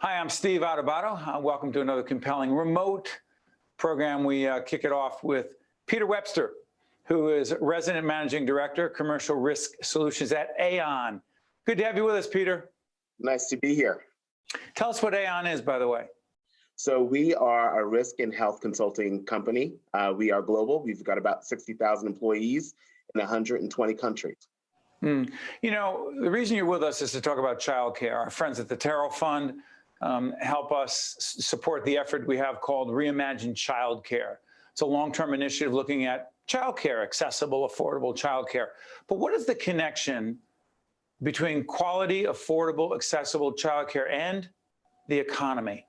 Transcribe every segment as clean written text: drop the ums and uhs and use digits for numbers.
Hi, I'm Steve Adubato. Welcome to another compelling remote program. We kick it off with Peter Webster, who is Resident Managing Director, Commercial Risk Solutions at Aon. Good to have you with us, Peter. Nice to be here. Tell us what Aon is, by the way. So we are a risk and health consulting company. We are global. We've got about 60,000 employees in 120 countries. You know, the reason you're with us is to talk about childcare. Our friends at the Terrell Fund help us support the effort we have called Reimagine Childcare. It's a long-term initiative looking at childcare, accessible, affordable childcare. But what is the connection between quality, affordable, accessible childcare and the economy?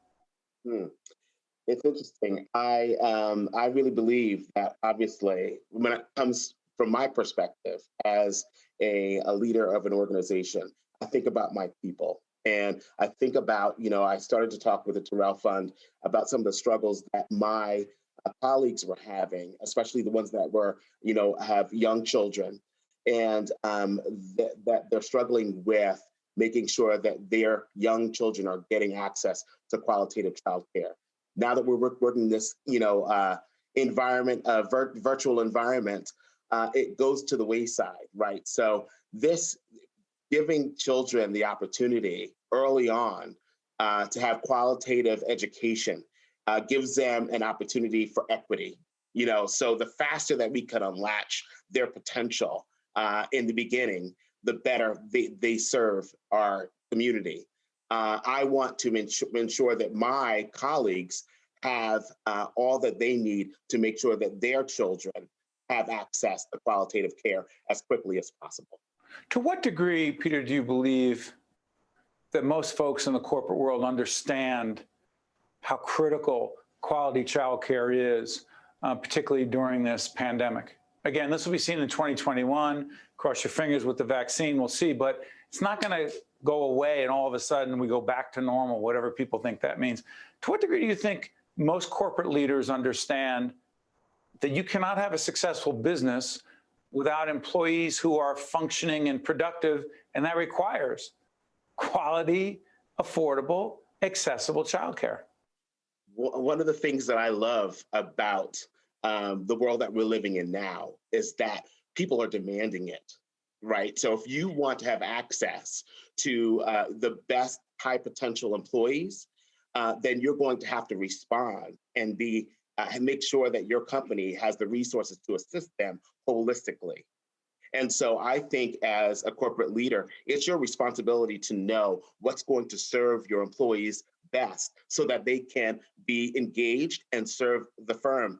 It's interesting. I really believe that, obviously, when it comes from my perspective as a leader of an organization, I think about my people. And I think about, I started to talk with the Terrell Fund about some of the struggles that my colleagues were having, especially the ones that were, have young children, and that they're struggling with making sure that their young children are getting access to qualitative childcare. Now that we're working this, environment, virtual environment, it goes to the wayside, right? So this giving children the opportunity early on to have qualitative education gives them an opportunity for equity. So the faster that we can unlatch their potential in the beginning, the better they serve our community. I want to ensure that my colleagues have all that they need to make sure that their children have access to qualitative care as quickly as possible. To what degree, Peter, do you believe that most folks in the corporate world understand how critical quality childcare is, particularly during this pandemic? Again, this will be seen in 2021. Cross your fingers with the vaccine, we'll see, but it's not going to go away and all of a sudden we go back to normal, whatever people think that means. To what degree do you think most corporate leaders understand that you cannot have a successful business without employees who are functioning and productive, and that requires quality, affordable, accessible childcare? One of the things that I love about the world that we're living in now is that people are demanding it, right? So if you want to have access to the best high potential employees, then you're going to have to respond and make sure that your company has the resources to assist them holistically. And so I think as a corporate leader, it's your responsibility to know what's going to serve your employees best so that they can be engaged and serve the firm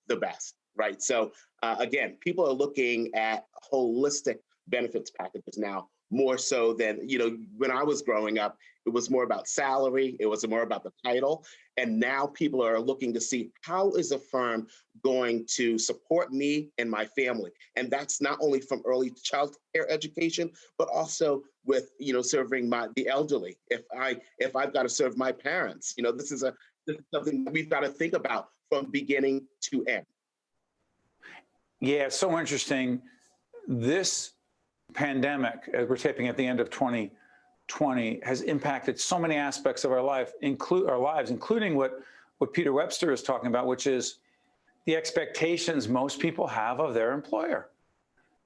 the best, right? So again, people are looking at holistic benefits packages now, more so than, when I was growing up, it was more about salary, it was more about the title. And now people are looking to see, how is a firm going to support me and my family? And that's not only from early child care education, but also with, serving the elderly. If I've got to serve my parents, this is something that we've got to think about from beginning to end. Yeah, it's so interesting. This pandemic, as we're taping at the end of 2020, has impacted so many aspects of our lives, including what Peter Webster is talking about, which is the expectations most people have of their employer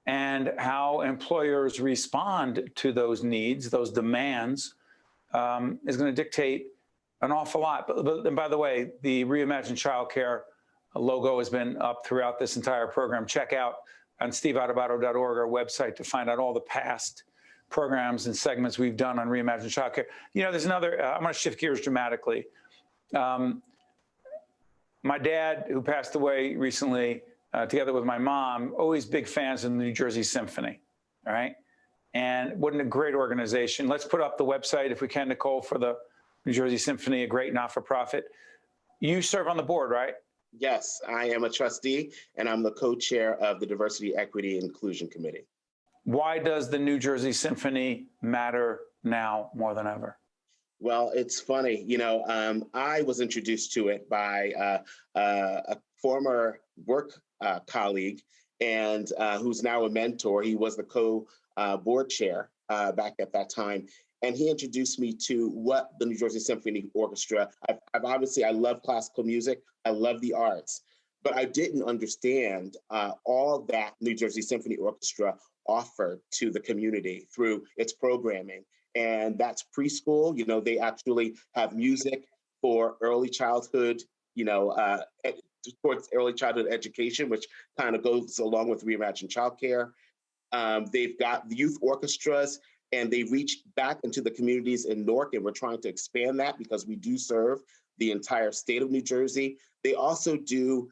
and how employers respond to those needs, those demands, is going to dictate an awful lot. And by the way, the Reimagine Childcare logo has been up throughout this entire program. Check out on steveadubato.org, our website, to find out all the past programs and segments we've done on Reimagine Childcare. There's another, I'm going to shift gears dramatically. My dad, who passed away recently, together with my mom, always big fans of the New Jersey Symphony, all right? And what a great organization. Let's put up the website, if we can, Nicole, for the New Jersey Symphony, a great not-for-profit. You serve on the board, right? Yes, I am a trustee, and I'm the co-chair of the Diversity, Equity, and Inclusion Committee. Why does the New Jersey Symphony matter now more than ever? Well, it's funny, I was introduced to it by a former work colleague and who's now a mentor. He was the co-board chair back at that time. and he introduced me to what the New Jersey Symphony Orchestra. I've obviously, I love classical music, I love the arts, but I didn't understand all that New Jersey Symphony Orchestra offered to the community through its programming. And that's preschool. You know, they actually have music for early childhood, towards early childhood education, which kind of goes along with Reimagined Childcare. They've got the youth orchestras, and they reach back into the communities in Newark, and we're trying to expand that because we do serve the entire state of New Jersey. They also do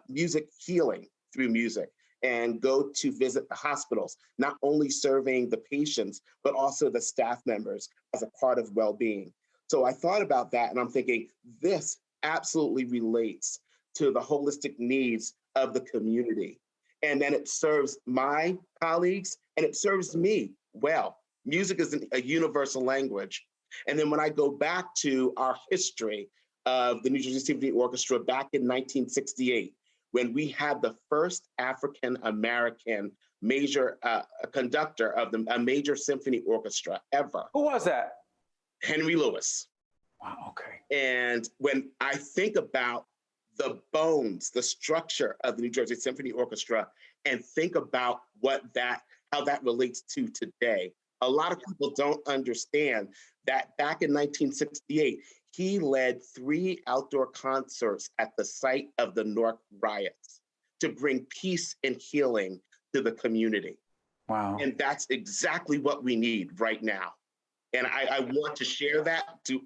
music healing through music and go to visit the hospitals, not only serving the patients, but also the staff members as a part of well-being. So I thought about that, and I'm thinking, this absolutely relates to the holistic needs of the community. And then it serves my colleagues, and it serves me well. Music is a universal language. And then when I go back to our history of the New Jersey Symphony Orchestra back in 1968, when we had the first African-American major conductor of a major symphony orchestra ever. Who was that? Henry Lewis. Wow, okay. And when I think about the bones, the structure of the New Jersey Symphony Orchestra, and think about how that relates to today, a lot of people don't understand that back in 1968, he led 3 outdoor concerts at the site of the Newark riots to bring peace and healing to the community. Wow. And that's exactly what we need right now. And I want to share that to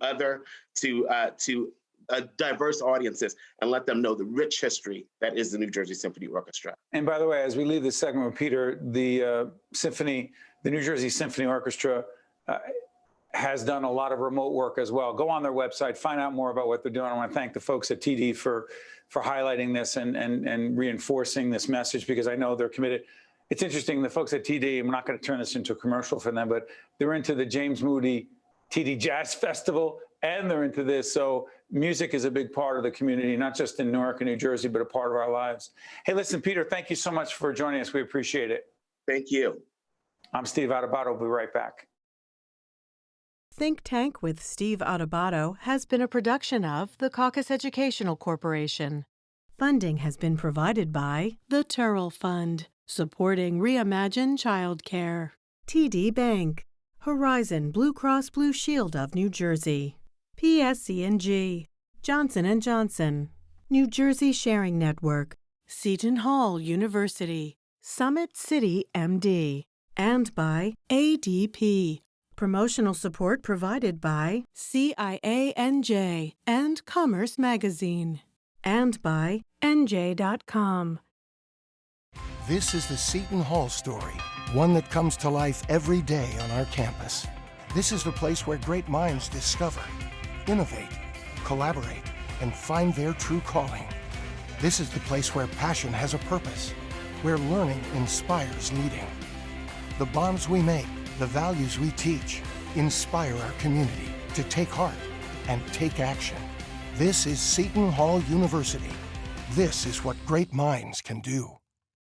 diverse audiences and let them know the rich history that is the New Jersey Symphony Orchestra. And by the way, as we leave this segment with Peter, the New Jersey Symphony Orchestra has done a lot of remote work as well. Go on their website, find out more about what they're doing. I want to thank the folks at TD for highlighting this and reinforcing this message, because I know they're committed. It's interesting, the folks at TD, I'm not going to turn this into a commercial for them, but they're into the James Moody TD Jazz Festival, and they're into this. So music is a big part of the community, not just in Newark and New Jersey, but a part of our lives. Hey, listen, Peter, thank you so much for joining us. We appreciate it. Thank you. I'm Steve Adubato. We'll be right back. Think Tank with Steve Adubato has been a production of the Caucus Educational Corporation. Funding has been provided by the Turrell Fund, supporting Reimagine Childcare, TD Bank, Horizon Blue Cross Blue Shield of New Jersey, PSC&G, Johnson & Johnson, New Jersey Sharing Network, Seton Hall University, Summit City MD, and by ADP. Promotional support provided by CIANJ and Commerce Magazine, and by NJ.com. This is the Seton Hall story, one that comes to life every day on our campus. This is the place where great minds discover, innovate, collaborate, and find their true calling. This is the place where passion has a purpose, where learning inspires leading. The bonds we make, the values we teach, inspire our community to take heart and take action. This is Seton Hall University. This is what great minds can do.